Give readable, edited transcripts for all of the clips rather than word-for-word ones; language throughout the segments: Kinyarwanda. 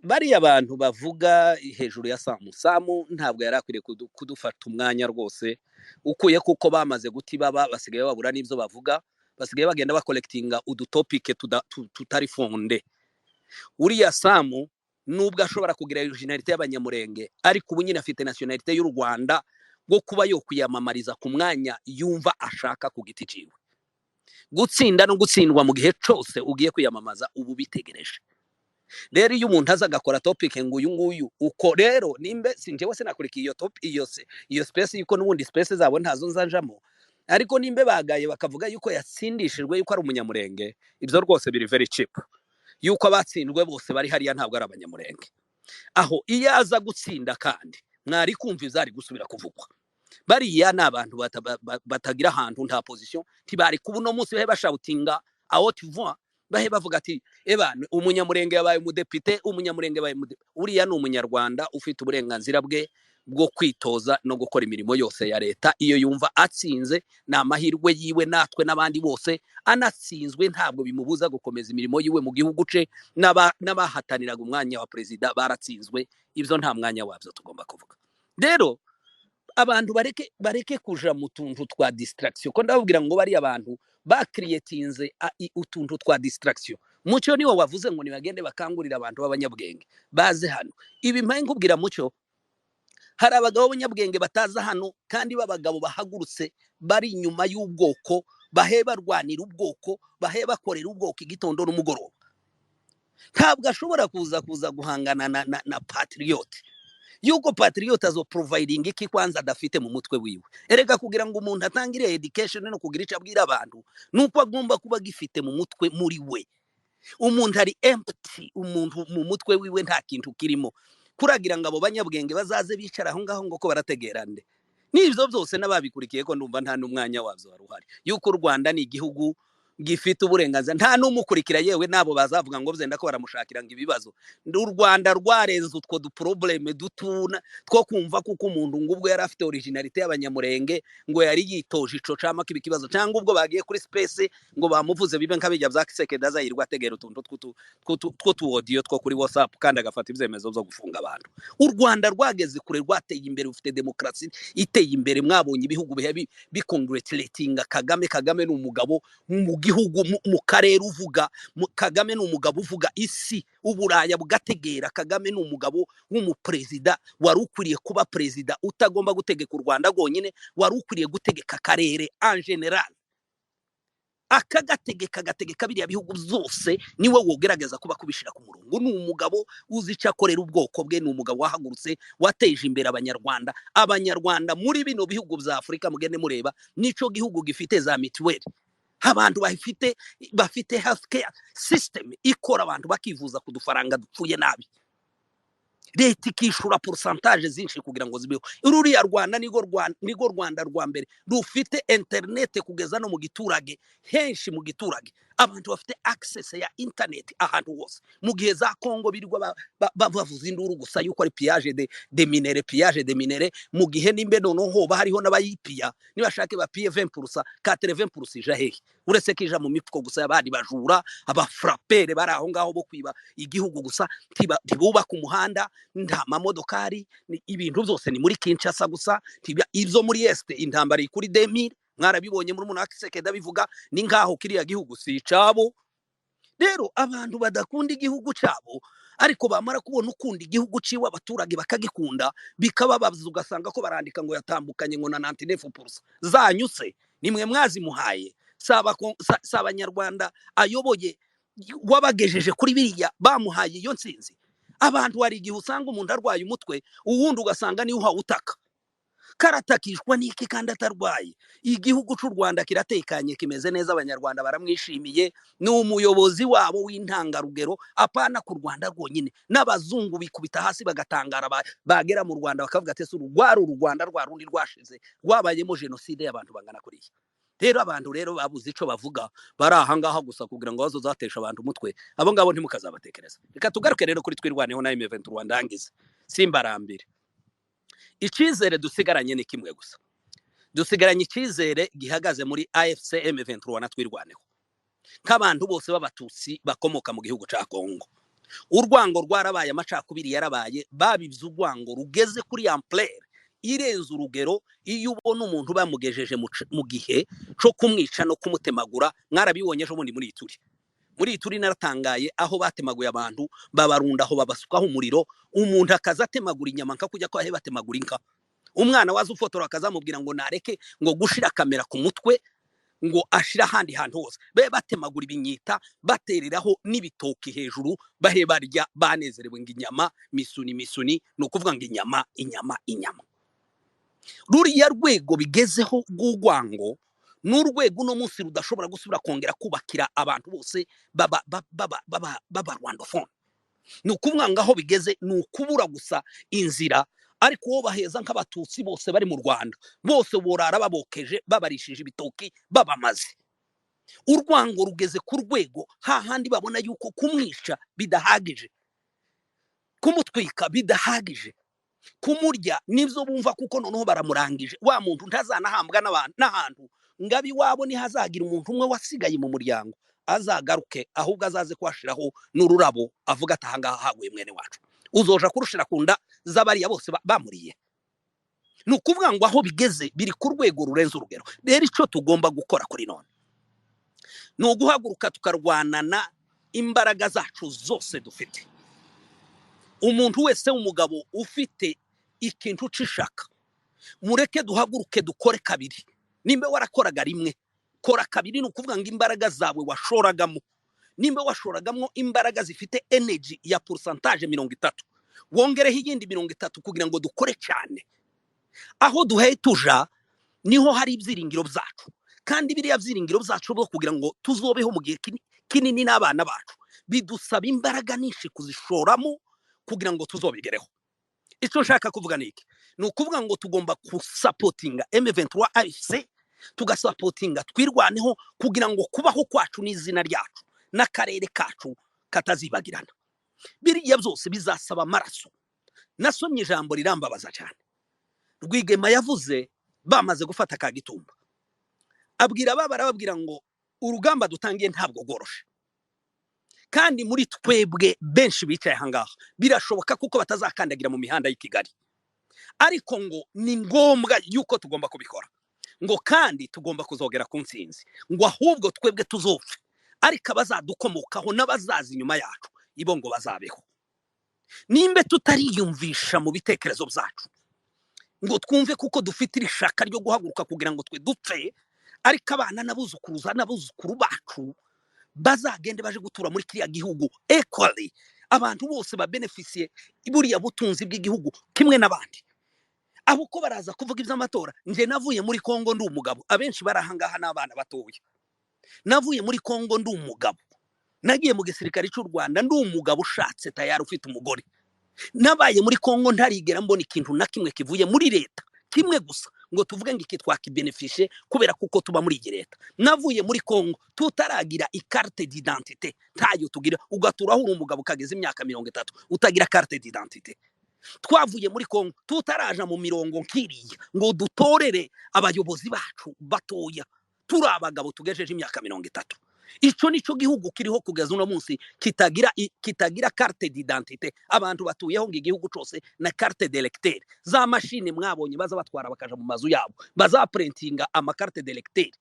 bariya abantu bavuga hejuru ya Samu ntabwo yari akwiriye kudufata umwanya rwose ukuye kuko bamaze guti baba basigaye babura n'ibyo bavuga basigaye bagenda bakolekitinga udutopike tutari fonde. Uriya Samu nubwo ashobora kugira originalite y'abanyamurenge ariko ubu nyine afite nationalite y'u Rwanda bwo kuba yo kwiyamamariza ku mwanya yumva ashaka ku giti ciwe. Gutsinda no gutsindwa mu gihe cyose ugiye kwiyamamaza ubu bitegereje. Rero iyo umuntu aza agakora topic ngo uyu nguyu uko rero nimbe sinjewe sinakurikiye iyo top iyo space yuko nubundi space zabo ntazo nzanjamo, ariko nimbe bagaye bakavuga yuko yatsindishijwe yuko ari umunyamurenge, ibyo rwose biri very cheap. Yuko abatsindwe bose bari hariya ntabwo ari abanyamurenge. Aho iyo aza gutsinda kandi mwari kumva izari gusubira kuvugwa. Bariya n'abantu batagira ahantu nta position tibari kubuno munsi bahe bashawutinga aho tuvuga bahe bavuga ati ebana umunyamurenge yabaye umudepite, umunyamurenge yabaye uriya ni umunyarwanda ufite uburenganzira bwe bwo kwitoza no gukora imirimo yose ya leta. Iyo yumva atsinze na amahirwe yiwe natwe n'abandi bose, anatsinzwe ntabwo bimubuza gukomeza imirimo yiwe mu gihugu ce. N'abahataniraga umwanya wa president baratsinzwe, ibyo nta mwanya wabyo tugomba kuvuga. Rero abantu bareke kuja mu tuntu twa distraction, ko ndababwira ngo bari abantu bakriyetinze utuntu twa distraction. Mucyo niwo wavuze ngo nibagende bakangurira abantu b'abanyabwenge baze hano. Ibi mpaye nkubwira Mucyo, hari abagabo b'abanyabwenge bataza hano kandi b'abagabo bahagurutse bari inyuma y'ubwoko, bahe barwanira ubwoko, bahe bakorera ubwoko igitondo n'umugoroba. Ntabwo ashobora kuza guhangana na patriot. Yuko patriot azo providing iki kwanza adafite mu mutwe wiwe. Erega kugira ngo umuntu atangire education no kugira icyo abwira abantu nuko agomba kuba gifite mu mutwe muri we. Umuntu ari empty, umuntu mu mutwe wiwe nta kintu kirimo. Kuragira ngo abo banyabwenge bazaze bicara aho ngaho ngo ko barategerande. N'ivyo byose n'ababikurikiye ko ndumva nta n'umwanya wabyo waruhari. Yuko u Rwanda ni igihugu gifite uburenganzira, nta n'umukurikira yewe nabo bazavuga ngo byenda ko baramushakira ngo ibibazo. U Rwanda rwarenze utwo du probleme dutuna two kumva kuko umuntu ngubwo yari afite originalite y'abanyamurenge ngo yari yitoje ico cama kibikibazo, cyangwa ubwo bagiye kuri space ngo bamuvuze bibe nkabijya bya Kisekedi azayirwa ategera utuntu two audio two kuri WhatsApp kandi agafata ibyemezo byo gufunga abantu. U Rwanda rwageze kure, rwateye imbere, ufite demokrasi iteye imbere. Mwabonye ibihugu bicongratulating Kagame. Kagame ni umugabo mu gihugu mu karere uvuga, Kagame ni umugabo uvuga isi uburaya bugategera. Kagame ni umugabo w'umupresident wari ukwiriye kuba president utagomba gutegeka u Rwanda gonyine, wari ukwiriye gutegeka karere en general. Agategeka biriya bihugu byose niwe wogerageza kuba kubishira ku murongo. Ni umugabo uzi icyo akorera ubwoko bwe, ni umugabo wahagurutse wateje imbere abanyarwanda muri bino bihugu bya Afrika. Mugende mureba nico gihugu gifite za mituweli, abantu bafite healthcare system ikora, abantu bakivuza ku dufaranga dupfuye nabi. Leta ikishura pourcentage zinshi kugira ngo zibeho. Ururiya Rwanda nigo Rwanda rwa mbere rufite internet kugeza no mu giturage, henshi mu giturage abantu bafite access ya internet ahantu hose. Mu gihe za Kongo birirwa bavuza induru gusa yuko ari pillage de minere, mu gihe nimbe noneho hariho n'abayipia nibashake bapiye 20% 80% ija hehe, uretse kija mu mifuko gusa y'abandi bajura abafrappere bari aho ngaho bo kwiba igihugu gusa. Tibuba ku muhanda, nta mamodokari, ibintu byose ni muri Kinshasa gusa. Ibyo muri Este intambara ikuri 2000 mwarabibonye muri munaka Kisekedi bivuga ni ngaho kiriya gihugu si cabo. Rero abantu badakunda igihugu cabo ariko bamara kubona ukunda igihugu ciwe abaturage bakagikunda bikababaza, ugasanga ko barandika ngo yatambukanye ngo na 99% zanyuse nimwe mwazimuhaye. Abanyarwanda ayoboye wabagejeje kuri biriya bamuhaye iyo nsinzi. Abantu hari igihe usanga umuntu arwaye umutwe, uwundi ugasanga niwe uhawutaka. Karatakishwa n'iki kandi atarwaye? Igihugu cy'u Rwanda kiratekanye, kimeze neza, abanyarwanda baramwishimiye. Ni umuyobozi wabo w'intangarugero, apana ku Rwanda rwonyine. N'abazungu bikubita hasi bagatangara, bagera mu Rwanda bakavuga ati u Rwanda rwa rundi rwashize rwabayemo genocide y'abantu bangana kuriya. Rero abantu babuze ico bavuga, bari ahangaha gusa kugira ngo bazotesha abantu umutwe. Abo ngabo ntimukazabatekereza. Reka tugaruke rero kuri twirwaneho na M23 ndangize simbarambire. Icyizere dusigaranye ni kimwe gusa. Dusigaranye icyizere gihagaze muri AFC M23 na twirwaneho, nk'abantu bose b'abatutsi bakomoka mu gihugu ca Kongo. urwango rwarabaye, amacakubiri yarabaye, babivye urwango rugeze kuri ampleur irenze urugero. Iyo ubona umuntu bamugejeje mu gihe cyo kumwica no kumutemagura, mwarabibonye ejo bundi muri Ituri naratangaye, aho batemaguye abantu babarunda aho babasukaho umuriro, umuntu akaza atemagura inyama nka kujya kwa he batemagura inka. Umwana waza ufotora akazamubwira ngo nareke ngo gushira kamera ku mutwe, ngo ashira handi hantu hose, be batemagura ibinyita, batereraho n'ibitoki hejuru, bahe barya banezerewe ngo inyama misuni, no kuvuga ngo inyama. Ruriya rwego bigezeho rw'urwango n'urwego uno munsi rudashobora gusubira kongera kubakira abantu bose baba rwandofone. Ni ukuvuga ngo aho bigeze ni ukubura gusa inzira, ariko uwo baheza nk'abatutsi bose bari mu Rwanda, bose borara babokeje, babarishije ibitoki, babamaze. Urwango rugeze ku rwego hahandi babona yuko kumwisha bidahagije, kumutwika bidahagije, kumurya nivyo bumva, kuko noneho baramurangije. Wa muntu ntazanahambwa n'ahantu ngabi wabo nihazagira umuntu umwe wasigaye mu muryango azagaruke, ahubwo azaze kwashiraho n'ururabo avuga ati ahangaha haguye mwene wacu, uzoja kurushira kunda z'abariya bose bamuriye. Ni ukuvuga ngo aho bigeze biri ku rwego rurenze urugero. Rero icyo tugomba gukora kuri none ni uguhaguruka tukarwanana imbaraga zacu zose dufite. Umuntu wese w'umugabo ufite ikintu c'ishaka, mureke duhaguruke dukore kabiri. Nimba warakoraga rimwe, kora kabiri. Ni ukuvuga ngo imbaraga zawe washoragamo, nimba washoragamo imbaraga zifite energy ya pourcentage 30, wongereho iyindi 30 kugira ngo dukore cyane. Aho duheye tuja niho hari ibyiringiro byacu, kandi biriya byiringiro byacu bwo kugira ngo tuzobeho mu gihe kinini n'abana bacu bidusaba imbaraga nyinshi kuzishoramo kugira ngo tuzobigereho. Icyo nshaka kuvuga niki, ni ukuvuga ngo tugomba kusapotinga M23 AFC, tugasapotinga twirwaneho kugira ngo kubaho kwacu n'izina ryacu n'akarere kacu katazibagirana. Biriya byose bizasaba amaraso. Nasomye ijambo rirambabaza cyane Rwigema yavuze bamaze gufata Kagitumba, abwira babwira ngo urugamba dutangiye ntabwo goroshe, kandi muri twebwe benshi bicaye ahangaha birashoboka kuko batazakandagira mu mihanda y'i Kigali, ariko ngo ni ngombwa yuko tugomba kubikora, ngo kandi tugomba kuzogera ku ntsinzi, ngo ahubwo twebwe tuzopfa, ariko abazadukomokaho n'abazaza inyuma yacu ibo ngo bazabeho. Nimbe tutariyumvisha mu bitekerezo byacu ngo twumve kuko dufite irishaka ryo guhaguruka kugira ngo twe dupfe, ariko abana n'abuzukuru bacu bazagende baje gutura muri kiriya gihugu equally, abantu bose babenefisiye buriya butunzi bw'igihugu kimwe n'abandi. Abo ko baraza kuvuga iby'amatora, nje navuye muri Kongo ndi umugabo, abenshi barahangaha n'abana batoya. Navuye muri Kongo ndi umugabo, nagiye mu gisirikare cy'u Rwanda ndi umugabo ushatse tayari ufite umugore. Nabaye muri Kongo ntarigera mbona ikintu na kimwe kivuye muri leta, kimwe gusa ngo tuvuge ngo iki twakibenefishe kubera kuko tuba muri leta. Navuye muri Kongo tutaragira carte d'identité, ntayo tugira, ugaturaho uri umugabo kageze imyaka 30 utagira carte d'identité. Twavuye muri Kongo tutaraja mu mirongo nkiriya ngo dutorere abayobozi bacu batoya, turi abagabo tugejeje imyaka 30. Ico nico gihugu kiriho kugeza uno munsi kitagira carte d'identité. Abantu batuyeho ngo igihugu cyose na carte d'électeur, za machine mwabonye baza batwara bakaja mu mazu yabo, baza printinga ama carte d'électeur.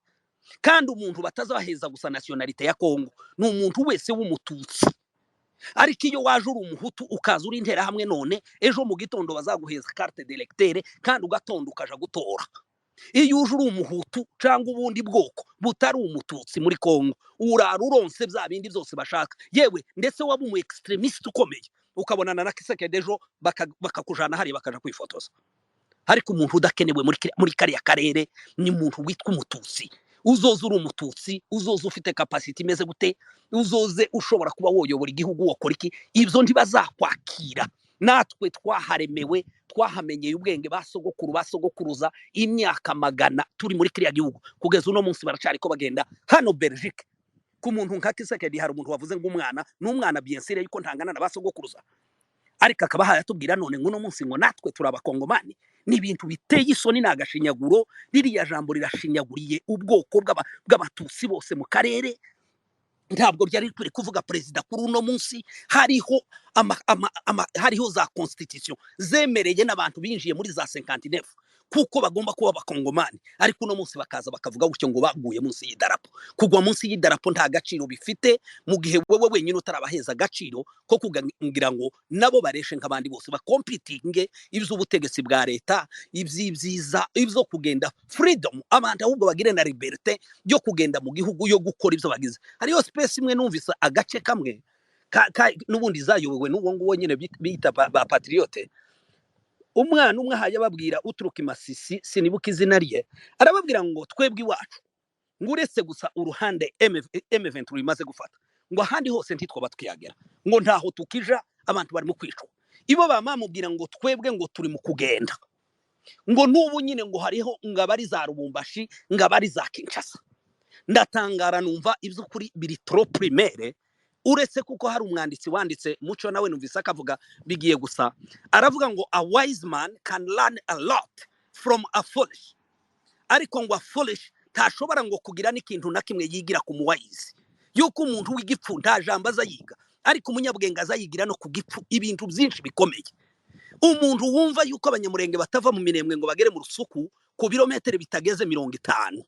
Kandi umuntu batazaheza gusa nationalité ya Kongo ni umuntu wese w'umututsi. Ariko iyo waje uri umuhutu ukaza uri intera hamwe, none ejo mu gitondo bazaguheza carte d'électeur kandi ugatonda ukaja gutora. Iyo uje uri umuhutu cyangwa ubundi bwoko butari umututsi muri Kongo, urara uronse bya bindi byose bashaka, yewe ndetse waba umu extremist ukomeye, ukabonana na Kisekedi ejo bakakujana hari bakaja kwifotoza. Ariko umuntu udakenewe muri kariya karere ni umuntu witwa umututsi. Uzoze uri umututsi, uzoze ufite capacity imeze gute, uzoze ushobora kuba woyobora igihugu wakora iki, ibyo ntibazakwakira. Natwe twaharemewe, twahamenyeye ubwenge basogokuruza imyaka 100 turi muri kiriya gihugu, kugeza uno munsi baracari ko bagenda hano Belgique. Ku muntu nka Kisekedi hari umuntu wavuze ngo n'umwana bien sûr yuko ntangana na basogokuruza, ariko akaba hayatubwira none ngo uno munsi ngo natwe turabakongomani. Ni ibintu biteye isoni n'agashinyaguro. Ririya jambo rirashinyaguriye ubwoko bw'abatutsi bose mu karere, ntabwo byari turi kuvuga perezida kuri uno munsi hariho hariho za constitution zemereye n'abantu binjiye muri za 59 kuko bagomba kuba abakongomani, ariko uno munsi bakaza bakavuga gutyo ngo baguye munsi y'idarapo. Kugwa munsi y'idarapo nta gaciro bifite, mu gihe wewe wenyine utarabaheza agaciro ko kugira ngo nabo bareshe nk'abandi bose bakompitinge iby'ubutegetsi bwa leta, iby'ibyiza, ibyo kugenda freedom, abantu ahubwo bagire na liberté yo kugenda mu gihugu, yo gukora ibyo bagize. Hariyo space imwe numvise agace kamwe n'ubundi zayobewe n'uwo nguwo nyine bita ba patriote. Umwana umwe haye babwira uturuka Masisi, sinibuka izina rye, arababwira ngo twebwe iwacu ngo uretse gusa uruhande M23 rimaze gufata, ngo ahandi hose ntitwa batwiyagera, ngo ntaho tukija abantu barimo kwicwa. Ibo bamamubwira ngo twebwe ngo turi mu kugenda, ngo n'ubu nyine ngo hariho ngabari za Rubumbashi, ngabari za Kinshasa. Ndatangara numva ibyo kuri biri trop primaire, uretse kuko hari umwanditsi wanditse Muco nawe numvise akavuga bigiye gusa, aravuga ngo a wise man can learn a lot from a foolish, ariko ngo a foolish ntashobora ngo kugira n'ikintu na kimwe yigira ku muwise. Yuko umuntu w'igipfu nta jambo azayiga, ariko umunyabwenge azayigira no ku gipfu ibintu byinshi bikomeye. Umuntu wumva yuko abanyamurenge batava mu Minembwe ngo bagere mu Rusuku ku birometero bitageze 50,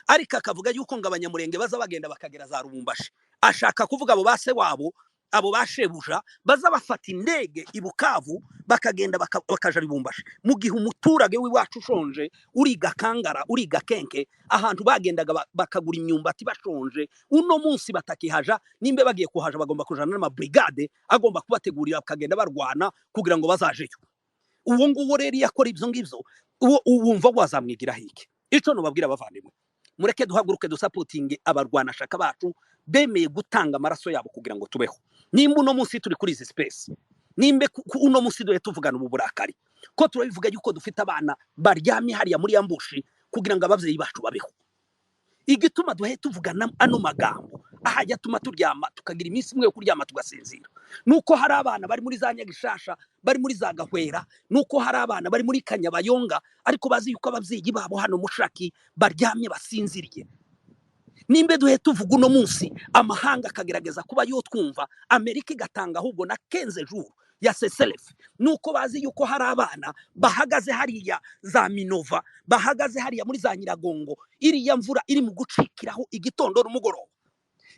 ariko akavuga yuko ngo abanyamurenge baza bagenda bakagera za Rubumbashi, ashaka kuvuga abo base wabo, abo bashebuja baza bafata indege ibukavu bakagenda bakaja Rubumbashi, mu gihe umuturage w'iwacu ushonje uriga kangara, uriga kenke, ahantu bagendaga bakagura imyumbati bashonje, uno munsi batakihaja, nimbe bagiye kuhaja bagomba kujana n'ama brigade agomba kubategurira bakagenda barwana kugira ngo bazajeyo. Uwo nguwo rero yakora ibyo ngibyo, wumva wazamwigira hiki. Ico no babwira abavandimwe, mureke duhaguruke dusapotinge abarwana shaka bacu bemeye gutanga amaraso yabo kugira ngo tubeho. Nimba uno munsi turi kuri izi space, nimbe uno munsi duhe tuvugana mu burakari ko turabivuga yuko dufite abana baryamye hariya muri ambushi kugira ngo abavyeyi bacu babeho. Igituma duhe tuvugana ano magambo ahajya tuma turyama tukagira iminsi imwe yo kuryama tugasinzira, nuko hari abana bari muri za Nyagishasha, bari muri za Gahwera, nuko hari abana bari muri Kanyabayonga, ariko bazi yuko abavyeyi babo hano mushaki baryamye basinziriye. Nimbe duhe tuvuga uno munsi amahanga akagerageza kuba yo twumva, Amerika igatanga ahubwo na 15 jours ya seselef, nuko bazi yuko hari abana bahagaze hariya za Minova, bahagaze hariya muri za Nyiragongo, iriya mvura iri mu gucikiraho igitondo n'umugoroba.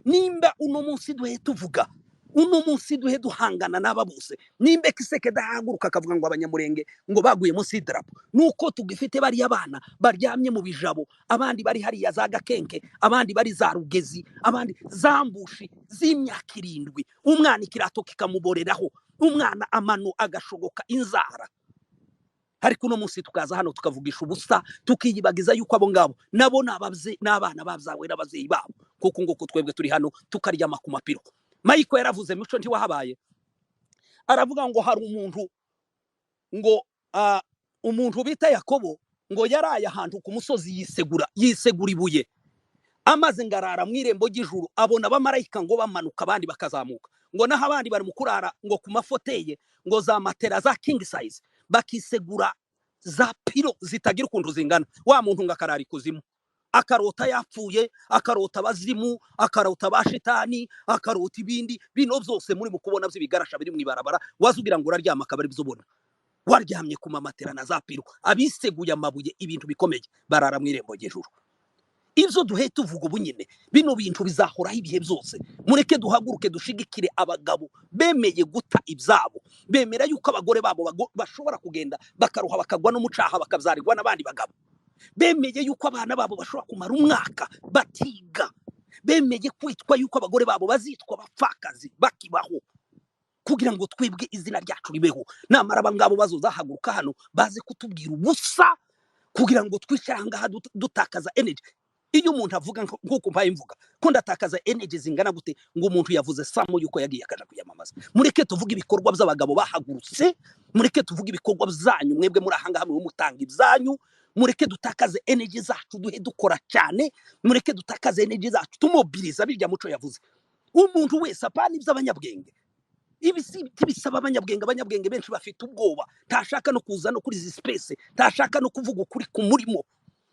Nimba uno munsi duhe tuvuga, uno munsi duhe duhangana n'aba bose, nimbe Kiseke dahaguruka akavuga ngo abanyamurenge ngo baguye munsi y'idarapo, nuko tugifite bari abana baryamye mu bijabo, abandi bari hariya za Gakenke, abandi bari za Rugezi, abandi zambushi z'imyaka 7, umwana ikirato kikamuboreraho, umwana amano agashogoka inzara. Ariko uno munsi tukaza hano tukavugisha ubusa, tukiyibagiza yuko abo ngabo nabo n'abana babzawe n'abavyeyi babo, kuko ngo twebwe turi hano tukaryama ku mapiro. Mayiko yaravuze Muco ntiwahabaye, aravuga ngo hari umuntu ngo umuntu bita Yakobo ngo yaraye ahantu ku musozi yisegura ibuye, amaze ngarara mw'irembo ry'ijuru abona abamarayika ngo bamanuka abandi bakazamuka, ngo naho abandi bari mu kurara ngo ku mafoteye ngo za matera za king size bakisegura za piro zitagira ukuntu zingana. Wa muntu ngakarari kuzimu, akarota yapfuye, akarota bazimu, akarota bashitani, akarota ibindi bino byose muri mukubona by'ibigarasha biri mwibarabara, wazugira ngo uraryama akabari bizobona. Waryamye ku mamatera na za piro, abiseguye amabuye, ibintu bikomeye, barara mw'irembo ry'ijuru. Ivyo duhe tuvuga ubunyine, bino bintu bizahoraho ibihe byose. Mureke duhaguruke dushigikire abagabo bemeye guta ibyabo, bemera yuko abagore babo bashobora kugenda bakaruha bakagwa no mucaha bakabzarirwa n'abandi bagabo, bemeye yuko abana babo bashobora kumara umwaka batiga, bemeye kwitwa yuko abagore babo bazitwa bapfakazi bakibaho, kugira ngo twebwe izina ryacu ribeho. Namara abangabo bazozahaguruka hano baze kutubwira ubusa kugira ngo twishyanga dutakaza energy. Iyo umuntu avuga nk'uko mpaye mvuga ko ndatakaza energy zingana gute, ngo umuntu yavuze samo yuko yagiye akaja kuyamamaza. Mureke tuvuge ibikorwa by'abagabo bahagurutse, mureke tuvuge ibikorwa byanyu mwebwe muri ahanga hamwe mutanga ibyanyu, mureke dutakaze energy zacu duhe dukora cyane, mureke dutakaze energy zacu tumobiliza birya Muco yavuze. Umuntu wese apana iby'abanyabwenge, ibisaba abanyabwenge benshi bafite ubwoba, tashaka no kuza no kuri izi space, tashaka no kuvuga ukuri ku murimo,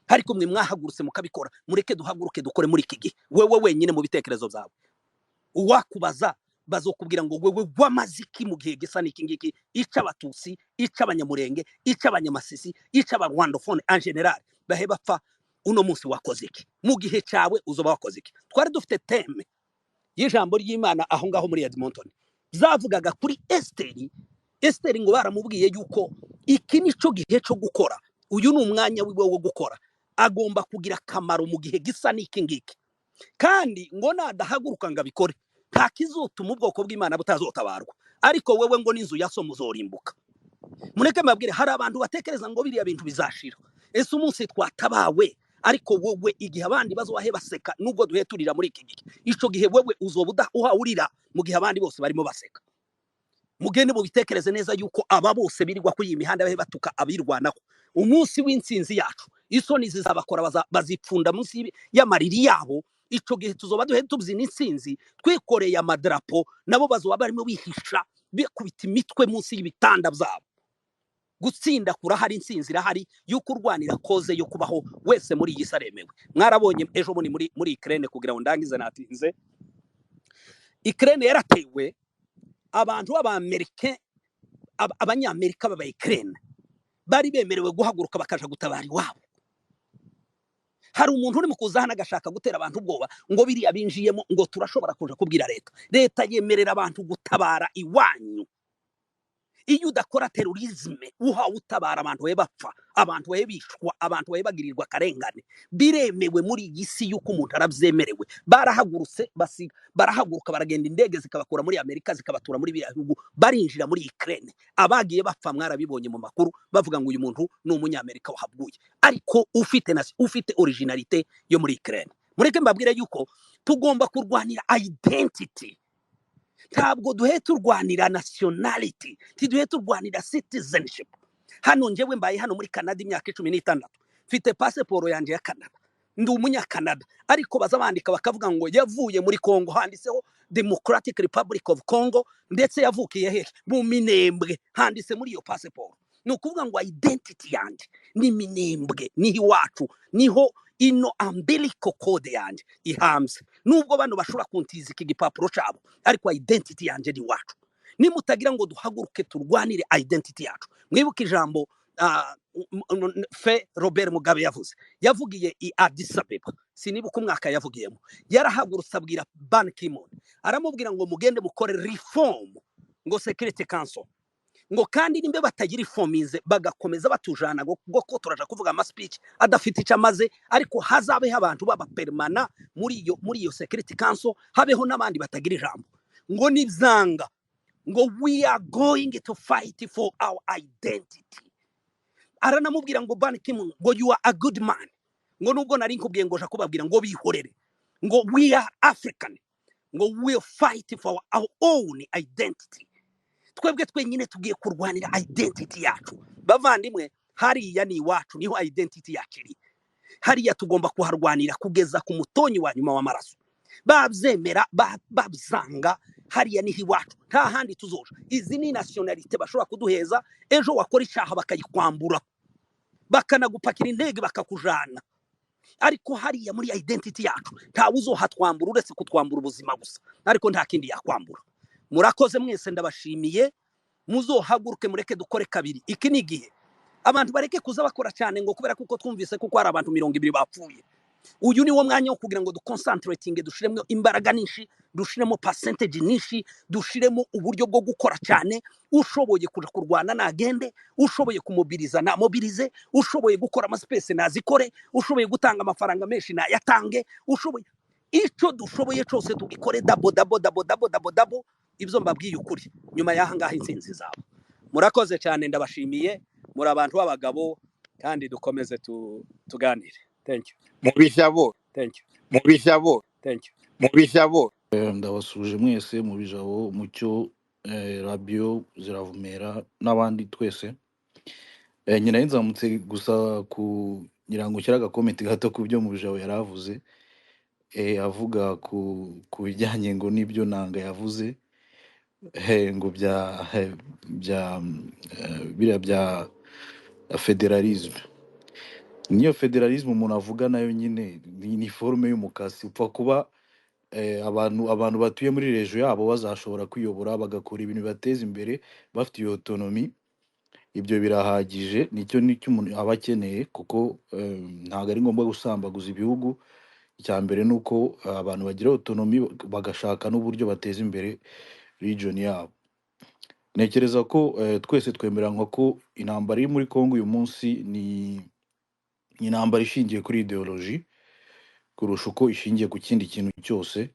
ariko mwe mwahagurutse mukabikora. Mureke duhaguruke dukore muri iki gihe, wewe wenyine mu bitekerezo byawe. uwakubaza bazokubwira ngo wewe wamaziki mu gihe gisa n'iki ngiki ica abatutsi ica abanyamurenge ica abanyamasisi ica abarwandofone en general bahe bapfa uno munsi wakoze iki mu gihe cyawe uzoba wakoze iki twari dufite teme y'ijambo ry'Imana aho ngaho muri Edmonton zavugaga kuri Esteri ngo baramubwiye yuko iki nico gihe cyo gukora uyu ni umwanya wiwe wo gukora agomba kugira akamaro mu gihe gisa n'iki ngiki kandi ngo nadahaguruka ngo abikore nta kizotuma ubwoko bw'Imana butazotabarwa ariko wewe ngo n'inzu ya so muzorimbuka mureke mabwire hari abantu batekereza ngo biriya bintu bizashira ese umunsi twatabawe ariko wowe igihe abandi bazobahe baseka nubwo duheturira muri iki gihe ico gihe wewe uzobuda uhawurira mu gihe abandi bose barimo baseka mugende mu bitekereze neza yuko aba bose birirwa kuri iyi mihanda bahe batuka abirwanaho umunsi w'insinzi yacu isoni zizabakora bazipfunda munsi y'amariri yabo ico gihe tuzoba duhe tubyina insinzi twikoreye amadarapo nabo bazoba barimo bihisha bikubita imitwe munsi y'ibitanda byabo gutsinda kurahari insinzi irahari yuko urwanira koze yo kubaho wese muri iyi saremewe mwarabonye ejo buni muri Ukraine kugira ngo ndangize natinze Ukraine yaratewe abantu b'Amerika abanyamerika baba Ukraine bari bemerewe guhaguruka bakaja gutabara iwabo hari umuntu uri mu kuza hano agashaka gutera abantu ubwoba ngo biriya binjiyemo ngo turashobora kuja kubwira leta yemerera abantu gutabara iwanyu iyo udakora terorisme uha utabara abantu we bapfa abantu we bishwa abantu we bagirirwa karengane biremewe muri iyi si yuko umuntu arabyemerewe barahaguruka baragenda indege zikabakura muri Amerika zikabatura muri biriya bihugu barinjira muri Ukraine abagiye bapfa mwarabibonye mu makuru bavuga ngo uyu muntu ni umunyamerika wahabguye ariko ufite originalite yo muri Ukraine mureke mbabwire yuko tugomba kurwanira identity ntabwo duhe turwanira nationality tiduhe turwanira citizenship hano njewe mbaye hano muri Canada imyaka 16 mfite passport yanje ya Canada ndi umunyakanada ariko bazabandika bakavuga ngo yavuye muri Congo handitseho Democratic Republic of Congo ndetse yavukiye hehe mu Minembwe handitse muri iyo passport no kuvuga ngo identity yanje ni Minembwe nihi wacu niho ino umbilical code yanje ihamse nubwo bano bashobora kuntiza iki gipapuro cyabo ariko identity yanje ni wacu nimutagira ngo duhaguruke turwanire identity yacu mwibuka ijambo fe Robert Mugabe yavugiye i Addis Abeba sinibuka umwaka yavugiyemo yarahagurutse abwira Ban Ki-moon aramubwira ngo mugende mukore reform ngo Security Council ngo kandi nimbe batagira ifomize bagakomeza batujana ko turaja kuvuga ama speech adafite icamaze ariko hazabe abantu baba permana muri iyo Security Council habeho nabandi batagira ijambo ngo nizanga ngo we are going to fight for our identity aranamubwira ngo Ban Ki-moon ngo you are a good man ngo nubwo nari nkubwiye ngo ja kubabwira ngo bihorere ngo we are African ngo we fight for our own identity twebwe twenyine tugiye kurwanira identity yacu bavandimwe hariya ni iwacu niho identity yakiri hariya tugomba kuharwanira kugeza ku mutonyi wa nyuma w'amaraso babyemera babzanga hariya niho iwacu nta handi tuzoja izi ni nationalite bashobora kuduheza ejo wakora icyaha bakayikwambura bakanagupakira intege bakakujana ariko hariya muri identity yacu nta uzohatwambura uretse kutwambura ubuzima gusa ariko nta kindi yakwambura murakoze mwese ndabashimiye muzohaguruke mureke dukore kabiri iki ni gihe abantu bareke kuza bakora cyane ngo kubera kuko twumvise kuko hari abantu 200 bapfuye uyu ni wo mwanya wo kugira ngo duconcentrating dushiremo imbaraga nyinshi dushiremo percentage nyinshi dushiremo uburyo bwo gukora cyane ushoboye kuja kurwana nagende ushoboye kumobiliza na mobilize ushoboye gukora ama space nazikore ushoboye gutanga amafaranga menshi na yatange ushoboye ico dushoboye cyose tugikore dabo ibyo mbabwiye ukuri nyuma yahangaha insinzi zabo murakoze cyane ndabashimiye muri abantu b'abagabo kandi dukomeze tuganire thank you mubijabo thank you mubijabo thank you mubijabo ndabasuje mwese mu bijabo mucyo radio ziravumera n'abandi twese nyina nzamutse gusa kugira ngo cyaraga comment gato ku byo mu bijabo yaravuze avuga ku bijyanye ngo nibyo nanga yavuze ngo bya federalisme niyo federalisme umuntu avuga nayo nyine ni forme y'umukasi upfa kuba abantu batuye muri rejo yabo bazashobora kwiyobora bagakora ibintu bibateza imbere bafite iyo autonomy. Ibyo birahagije, nicyo umuntu aba akeneye, kuko ntabwo ari ngombwa gusambaguza ibihugu. Icya mbere ni uko abantu bagira autonomy bagashaka n'uburyo bateza imbere region yabo. Ntekereza ko twese twemeranywa ko intambara iri muri Congo uyu munsi ni intambara ishingiye kuri ideology kurusha uko ishingiye ku kindi kintu cyose,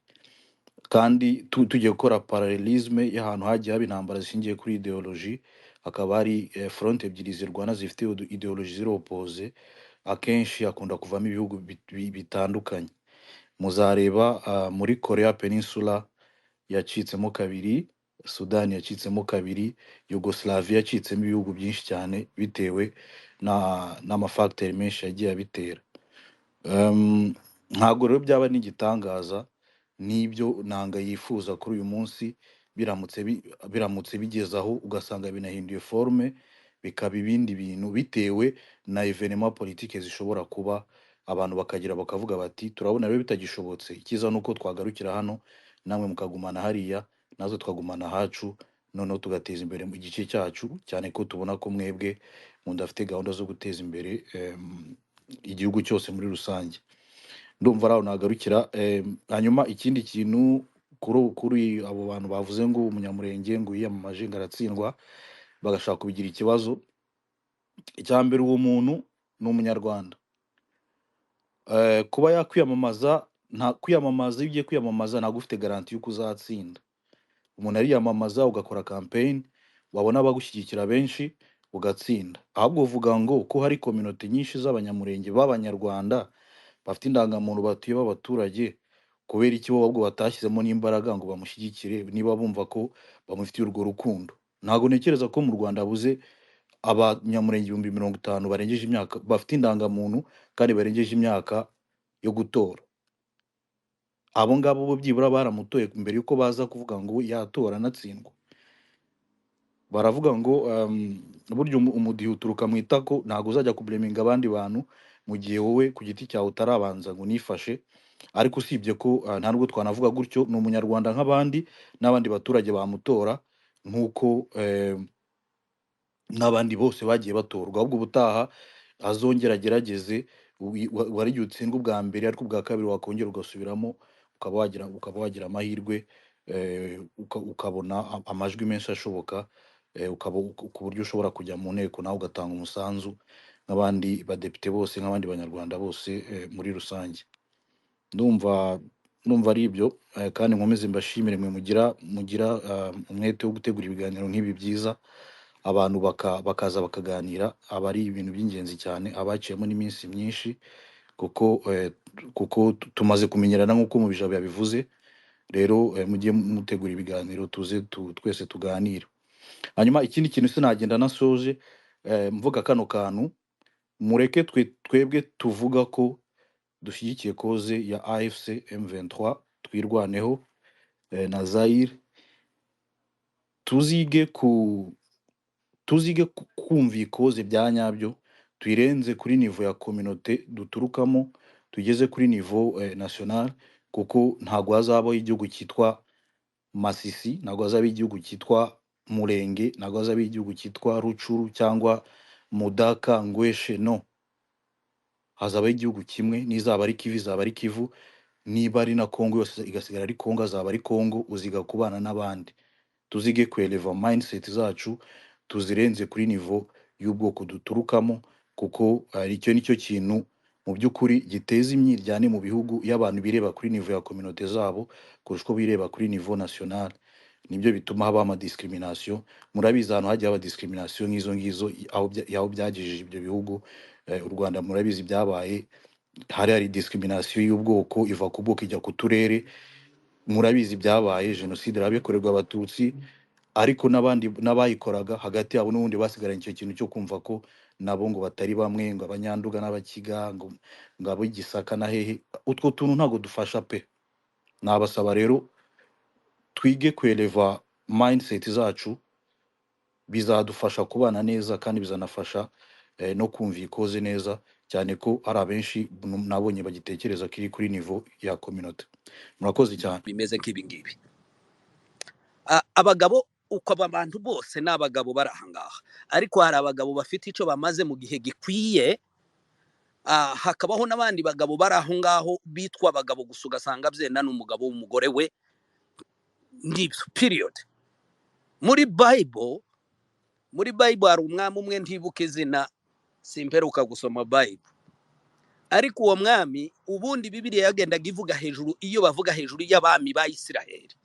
kandi tugiye gukora parallelisme y'ahantu hagiye haba intambara zishingiye kuri ideology, hakaba hari front ebyiri zirwana zifite ideology ziri opposé, akenshi hakunda kuvamo ibihugu bitandukanye. Muzareba muri Korea Peninsula yacitsemo kabiri, Sudani yacitsemo kabiri, Yugoslavia yacitsemo ibihugu byinshi cyane bitewe n'amafacteurs menshi yagiye abitera. Ntabwo rero byaba n'igitangaza n'ibyo nanga yifuza kuri uyu munsi biramutse bigeze aho ugasanga binahinduye forme, bikaba ibindi bintu bitewe na evenement politique zishobora kuba, abantu bakavuga bati turabona rero bitagishobotse, icyiza nuko twagarukira hano, namwe mukagumana hariya, nazo twagumana hacu, noneho tugateza imbere mu gice cyacu, cyane ko tubona ko mwebwe mudafite gahunda zo guteza imbere igihugu cyose muri rusange. Ndumva araho nagarukira. Hanyuma ikindi kintu kuri abo bantu bavuze ngo umunyamurenge ngo yiyamamaje ngo aratsindwa bagashaka kubigira ikibazo, icya mbere uwo muntu ni umunyarwanda. Kuba yakwiyamamaza, kwiyamamaza, iyo ugiye kwiyamamaza ntabwo ufite garanti y'uko uzatsinda. Umuntu ariyamamaza ugakora campaign, wabona abagushyigikira benshi ugatsinda, ahubwo uvuga ngo ko hari community nyinshi z'abanyamurenge b'abanyarwanda bafite indangamuntu batuye b'abaturage, kubera iki bo ahubwo batashyizemo n'imbaraga ngo bamushyigikire, niba bumva ko bamufitiye urwo rukundo? Ntabwo ntekereza ko mu Rwanda habuze abanyamurenge 50,000 barengeje imyaka bafite indangamuntu kandi barengeje imyaka yo gutora. Abo ngabo bo byibura baramutoye mbere yuko baza kuvuga ngo yatora anatsindwa. Baravuga ngo burya umudiho uturuka mu itako, ntabwo uzajya kubleminga abandi bantu mu gihe wowe ku giti cyawe utarabanza ngo nifashe. Ariko usibye ko nta nubwo twanavuga gutyo, ni umunyarwanda nk'abandi, n'abandi baturage bamutora nk'uko n'abandi bose bagiye batorwa. Ahubwo ubutaha azongera agerageze, wari igihe utsindwa ubwa mbere ariko ubwa kabiri wakongera ugasubiramo, ukaba wagira amahirwe, ukabona amajwi menshi ashoboka, ku buryo ushobora kujya mu nteko nawe ugatanga umusanzu nk'abandi badepite bose, nk'abandi banyarwanda bose muri rusange. Ndumva ari ibyo, kandi nkomeze mbashimire mwe mugira umwete wo gutegura ibiganiro nk'ibi byiza, abantu bakaza bakaganira, aba ari ibintu by'ingenzi cyane, abaciyemo n'iminsi myinshi, kuko tumaze kumenyerana nk'uko Mubijabo yabivuze. Rero mujye mutegura ibiganiro tuze twese tuganire. Hanyuma ikindi kintu sinagenda nasoje mvuga kano kantu, mureke twebwe tuvuga ko dushyigikiye koze ya AFC M23 twirwaneho na Zaire, tuzige kumva ikoze bya nyabyo, tuyirenze kuri niveau ya communauté duturukamo, tugeze kuri niveau national, kuko ntabwo hazabaho igihugu cyitwa Masisi, ntabwo hazabaho igihugu cyitwa Murenge, ntabwo hazabaho igihugu cyitwa Rucuru cyangwa Mudaka, Ngweshe, no. Hazabaho igihugu kimwe, nizaba ari Kivu izaba ari Kivu, niba ari na Congo yose igasigara ari Congo azaba ari Congo, uziga kubana n'abandi. Tuzige kweleva mindset zacu, tuzirenze kuri niveau y'ubwoko duturukamo, kuko icyo nicyo kintu mu by'ukuri giteza imyiryane mu bihugu y'abantu bireba kuri niveau ya communauté zabo kurusha uko bireba kuri niveau national. Nibyo bituma haba ama discrimination. Murabizi ahantu hagiye haba discrimination nk'izo ngizo, aho byagejeje ibyo bihugu, u Rwanda murabizi byabaye, hari discrimination y'ubwoko iva ku bwoko ijya ku turere. Murabizi byabaye genocide yabekorerwa abatutsi, ariko n'abayikoraga hagati yabo n'ubundi basigaranye icyo kintu cyo kumva ko nabo ngo batari bamwe, ngo abanyanduga n'abakiga, ngo abo Gisaka na hehe. Utwo tuntu ntabwo dufasha pe. Nabasaba rero twige kweleva mindset zacu, bizadufasha kubana neza kandi bizanafasha no kumva ikoze neza cyane ko ari abenshi nabonye bagitekereza kiri kuri niveau ya community. Murakoze cyane. bimeze nk'ibi ngibi. Abagabo uko abantu bose n'abagabo bari ahangaha, ariko hari abagabo bafite icyo bamaze mu gihe gikwiye, hakabaho n'abandi bagabo bari aho ngaho bitwa abagabo gusa ugasanga byenda n'umugabo w'umugore we ngibyo period. Muri Bible hari umwami umwe ntibuka izina, simperuka gusoma Bible, ariko uwo mwami ubundi Bibiliya yagendaga ivuga hejuru, iyo bavuga hejuru y'abami ba Isiraheli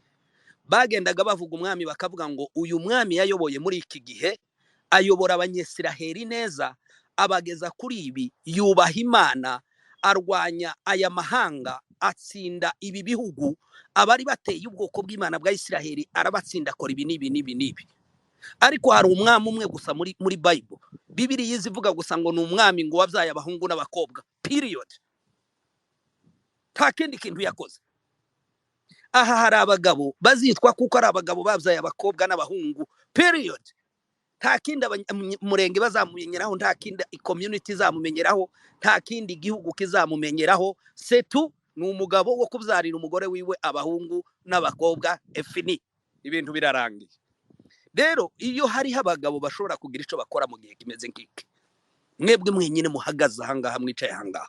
bagendaga bavuga umwami bakavuga ngo uyu mwami yayoboye muri iki gihe ayobora abanyesiraheli neza, abageza kuri ibi, yubaha Imana, arwanya aya mahanga, atsinda ibi bihugu, abari bateye ubwoko bw'Imana bwa Isiraheli arabatsinda, akora ibi n'ibi n'ibi n'ibi. Ariko hari umwami umwe gusa muri Bible Bibiliya izivuga gusa ngo ni umwami ngo wabyaye abahungu n'abakobwa period, nta kindi kintu yakoze. Aha hari abagabo bazitwa kuko ari abagabo babyaye abakobwa n'abahungu period, nta kindi umurenge bazamumenyeraho, nta kindi community izamumenyeraho, nta kindi igihugu kizamumenyeraho. Setu ni umugabo wo kubyarira umugore wiwe abahungu n'abakobwa, efini, ibintu birarangiye. Rero iyo hariho abagabo bashobora kugira icyo bakora mu gihe kimeze nk'iki, mwebwe mwenyine muhagaze ahangaha, mwicaye ahangaha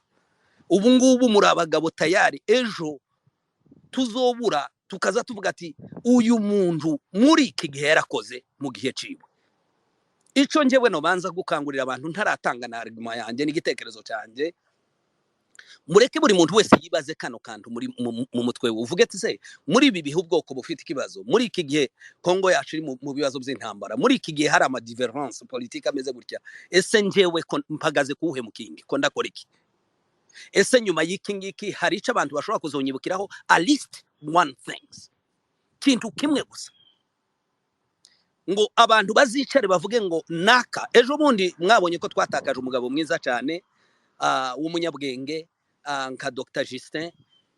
ubu ngubu, muri abagabo tayari, ejo tuzobura tukaza tuvuga ati uyu muntu muri iki gihe yarakoze mu gihe ciwe. Ico njyewe no banza gukangurira abantu ntaratanga na argument yanjye n'igitekerezo cyanjye, mureke buri muntu wese yibaze kano kantu muri mu mutwe uvuge ati se muri ibi bihe ubwoko bufite ikibazo, muri iki gihe Kongo yacu iri mu bibazo by'intambara, muri iki gihe hari ama divergence politique ameze gutya, ese njyewe ko mpagaze kuhe mukingi ko ndakora iki? Ese nyuma y'iki ngiki hari icyo abantu bashobora kuzonyibukiraho, at least one things, kintu kimwe gusa, ngo abantu bazicare bavuge ngo naka. Ejo bundi mwabonye ko twatakaje umugabo mwiza cyane w'umunyabwenge nka Dr Justin,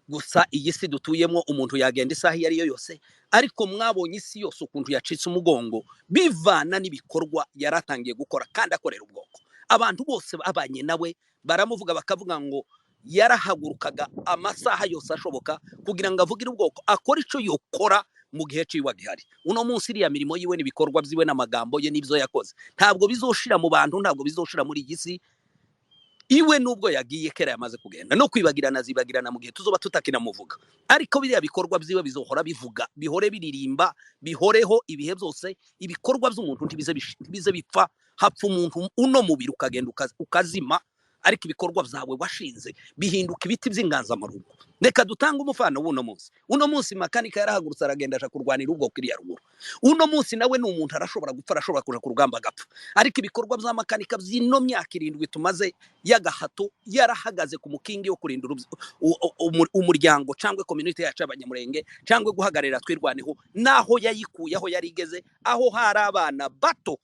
gusa iyi si dutuyemo umuntu yagenda isaha iyo ariyo yose, ariko mwabonye isi yose ukuntu yacitse umugongo bivana n'ibikorwa yaratangiye gukora kandi akorera ubwoko. Abantu bose babanye nawe baramuvuga bakavuga ngo yarahagurukaga amasaha yose ashoboka kugira ngo avugire ubwoko, akora icyo yokora mu gihe ciwe gihari. Uno munsi iriya mirimo yiwe n'ibikorwa byiwe n'amagambo ye n'ibyo yakoze ntabwo bizoshira mu bantu, ntabwo bizoshira muri iyi si iwe, nubwo yagiye kera yamaze kugenda no kwibagirana, zibagirana mu gihe tuzoba tutakinamuvuga, ariko biriya bikorwa byiwe bizohora bivuga, bihore biririmba, bihoreho ibihe byose. Ibikorwa by'umuntu ntibize bipfa, hapfa umuntu uno mubiri ukagenda ukazima, ariko ibikorwa byawe washinze bihinduka ibiti by'inganzamarumbo. Reka dutanga umufano w'uno munsi. Uno munsi makanika yarahagurutse aragenda aja kurwanira ubwoko iriya ruguru. Uno munsi nawe ni umuntu arashobora gupfa, arashobora kuja ku rugamba agapfa, ariko ibikorwa bya makanika by'ino myaka 7 tumaze y'agahato yarahagaze ku mukingi wo kurinda umuryango cyangwa community yacu y'abanyamurenge, cyangwa guhagarira twirwaneho, naho yayikuye aho yarigeze, aho hari abana bato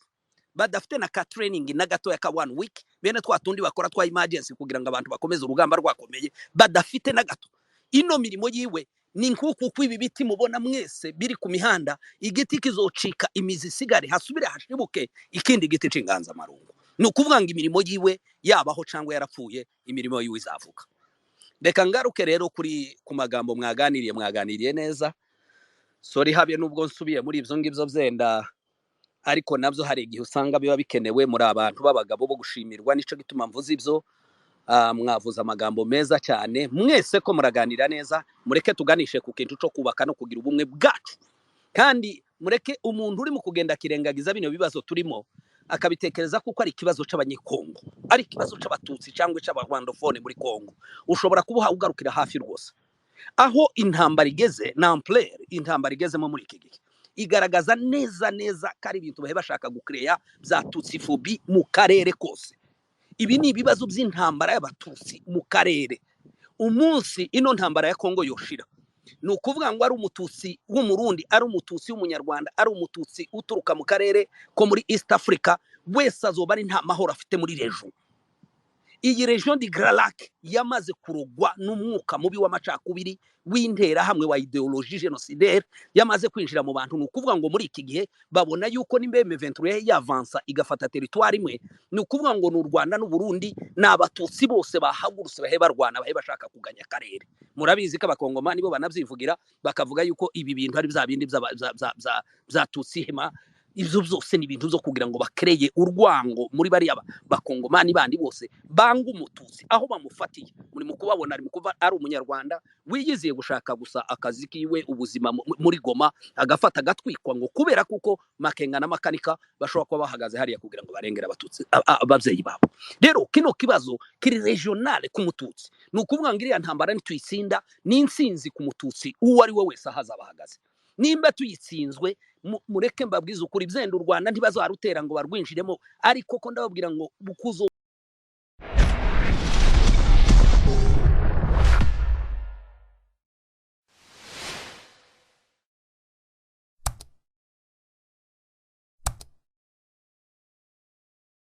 badafite na ka training na gato ya ka 1 week, bene twatundi bakora twa emergency kugira ngo abantu bakomeze urugamba rwakomeye, badafite na gato. Ino mirimo yiwe ni nkuko kwibi biti mubona mwese biri ku mihanda, igiti kizocika imizi sigare hasubire hashibuke ikindi giti cinganza marungu. Ni ukuvuga ngo imirimo yiwe yabaho cyangwa yarapfuye, imirimo yiwe izavuka. Reka ngaruke rero kuri ku magambo mwaganiriye neza. Sorry habe nubwo nsubiye muri ibyo ngibyo byenda, ariko nabyo hari igihe usanga biba bikenewe muri abantu b'abagabo bo gushimirwa. Nico gituma mvuze ibyo. Mwavuze amagambo meza cyane, mwese ko muraganira neza. Mureke tuganishe ku kintu cyo kubaka no kugira ubumwe bwacu, kandi mureke umuntu uri mu kugenda kirengagiza bino bibazo turimo akabitekereza kuko ari ikibazo c'abanyekongo, ari ikibazo c'abatutsi cyangwa c'abarwandofone muri Kongo. Ushobora kubuha ugarukira hafi rwose. Aho intambara igeze na ampleur intambara igezemo muri iki gihe igaragaza neza kari ibintu bahe bashaka gucreya bya tutsifobi mu karere kose. Ibi ni ibibazo by'intambara y'abatutsi mu karere. Umunsi ino ntambara ya Kongo yoshira, ni ukuvuga ngo ari umututsi w'umurundi, ari umututsi w'umunyarwanda, ari umututsi uturuka mu karere ko muri East Africa, wese azoba ari nta mahoro afite muri rejo. iyi region di Grand Lac yamaze kurogwa n'umwuka mubi w'amacakubiri w'intera hamwe wa ideologie génocidaire yamaze kwinjira mu bantu. Nukuvuga ngo muri iki gihe babona yuko nimbe M23 yavansa igafata territoire imwe, nukuvuga ngo n'u Rwanda n'u Burundi n'abatutsi bose bahagurutse bahe barwana bahe bashaka kuganya akarere. Murabizi ko abakongomani bo banavyivugira bakavuga yuko ibi bintu ari bya bindi bya tutsi hema, ivyo byose ni ibintu byo kugira ngo bakreye urwango muri bari bakongomani bandi bose banga umututsi aho bamufatiye. Muri mukubabona ari mukuva ari umunyarwanda wiyiziye gushaka gusa akazi kiwe ubuzima muri Goma, agafata gatwikwa ngo kubera kuko Makenga na Makanika bashobora kuba bahagaze hariya kugira ngo barengera abatutsi abavyeyi babo. Rero kino kibazo kiri regionale ku mututsi, nukuvuga ngo iriya ntambara nituyitsinda n'insinzi ku mututsi uwo ari we wese ahaza bahagaze. Nimba tuyitsinzwe mureke mbabwiza ukuri byenda u Rwanda ntibazarutera ngo barwinjiremo, ariko ko ndababwira ngo bukuzo